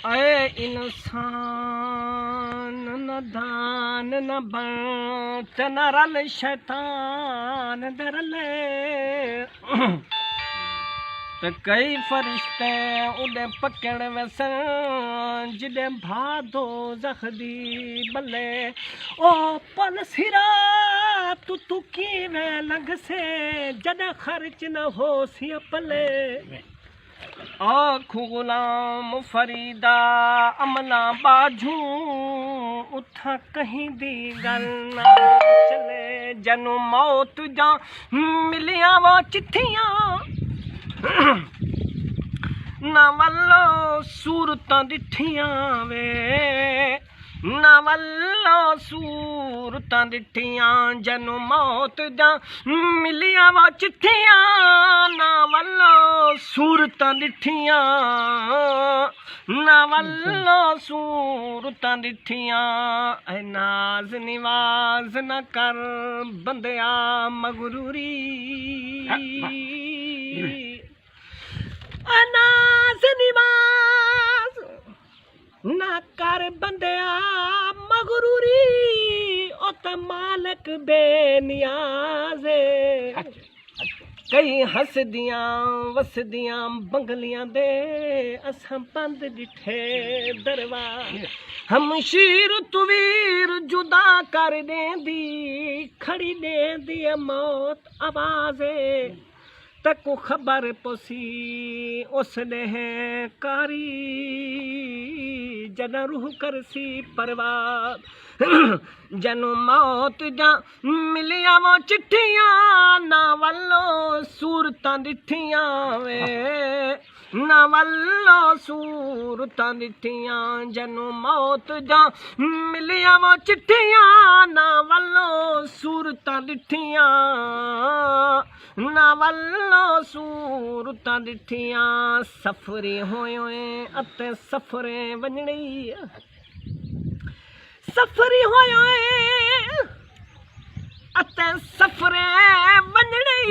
اے انسان نہ دان نہ بن تے نہ رل شیطان دے رلے تے کئی فرشتے اُڈے پکڑ ویسن جڑے بھادو زخدی بلے او پل سرا تو کیویں لنگ سے جدے خرچ نہ ہو سی پلے آنکھو غلام فریدہ عملہ باجھوں اتھا کہیں دی گل نہ چلے جنو موت جا ملیاں وہ چٹھیاں نہ ولو صورتاں ڈٹھیاں وے نہ ولو صورتاں ڈٹھیاں جنو موت جا ملیاں وہ چٹھیاں نہ ولو صورتاں ڈٹھیاں نہ ولو صورتاں ڈٹھیاں اے ناز نواز نہ کر بندیا مغروری اے ناز نواز نہ کر بندیا مغروری او تے مالک بے نیاز کئی ہسدیاں وسدیاں بنگلیاں دے اساں بند ڈٹھے درواز ہم شیر تویر جدا کر دیں دی کھڑی دیں دی موت آوازے تک خبر پوسی اس نے کاری جنا روح کرسی پرواز جنو موت جا ملیاں وہ چٹھیاں نہ ولو صورتاں ڈٹھیاں وے نہ ولو صورتاں ڈٹھیاں جنو موت جا ملیاں وہ چٹھیاں نہ ولو صورتاں ڈٹھیاں نہ ولو صورتاں ڈٹھیاں سفری ہوئے اتے سفرے ونجڑی سفری ہوئے اتے سفرے ونجڑی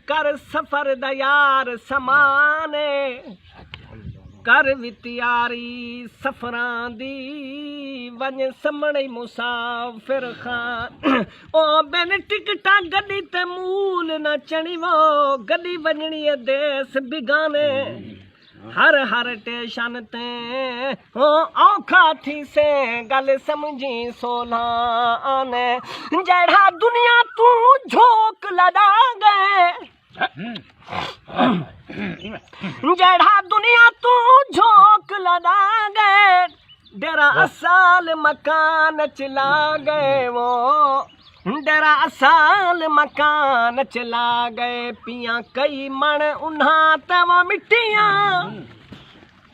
کر سفر دا یار سمانے کر وی تیاری سفراں دی ون سمڑی مسافر خان او بین ٹکٹا گڈی تے مول نہ چڑی وہ گڈی ونجنی دیس بگانے ہر ہر ٹیشن تے او اوکھا تھی سے گل سمجھی سولہ آنے جڑا دنیا تو جھوک لڑا گئے جڑا دنیا تو جھوک لڑا گئے ڈیرا اصال مکان چلا گئے وہ ڈیرا اصال مکان چلا گئے پیاں کئی من انہاں تے وہ مٹیاں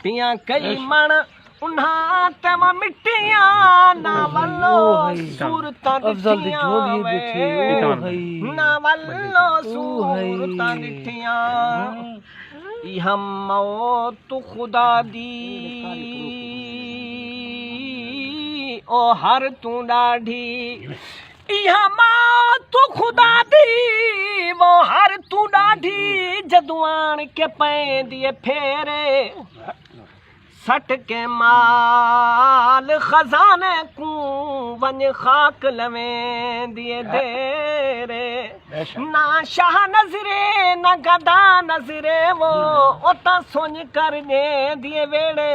پیاں کئی من انہاں تے وہ مٹیاں نہ ولو صورتاں ڈٹھیاں نہ ولو صورتاں ڈٹھیاں یہ موت خدا دی او ہر تو ڈاڑھی یہ موت خدا دی وہ ہر تو ڈاڑھی جدوان کے پین دیے پھیرے سٹ کے مال خزانے کو ون خاک لویں دیے دیرے نہ شاہ نظرے نہ گدا نظرے وہ اوتا سونج کر دے دیے ویڑے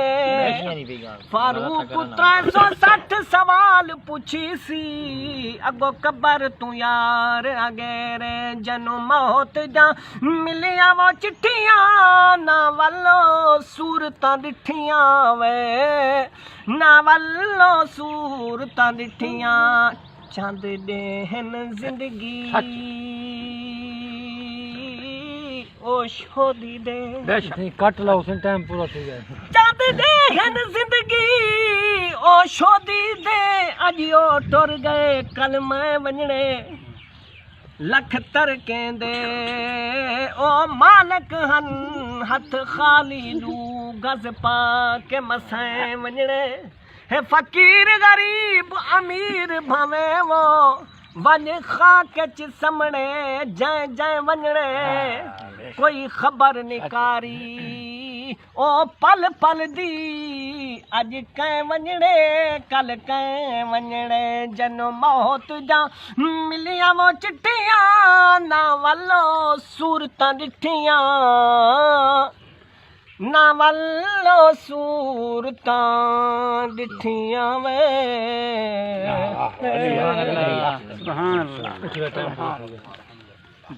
فاروق 360 سوال پوچھی سی اگو قبر تو یار اگیرے جنو موت جا ملیاں وہ چٹھیاں نہ ولو صورتاں ڈٹھیاں وے نہ ولو صورتاں ڈٹھیاں چاند دہن زندگی او شودی دے کٹ لاؤ سن ٹائم پورا تھی گیا چاند دہن زندگی او شودی دے اجیو ٹر گئے کل میں ونجڑے لکھ ترکیں دے او مالک ہن ہتھ خالی دو گز پا کے مسائیں ونجڑے ہے فقیر غریب امیر بھویں وہ ون خاک چ سمڑے جائیں جائیں ونجڑے کوئی خبر نکاری او پل پل دی اج کہیں ونجڑے کل کہیں ونجڑے جنو موت جا ملیاں وہ چٹیاں نہ والو صورتاں ڈٹھیاں نہ والو صورتاں ڈٹھیاں وے سبحان اللہ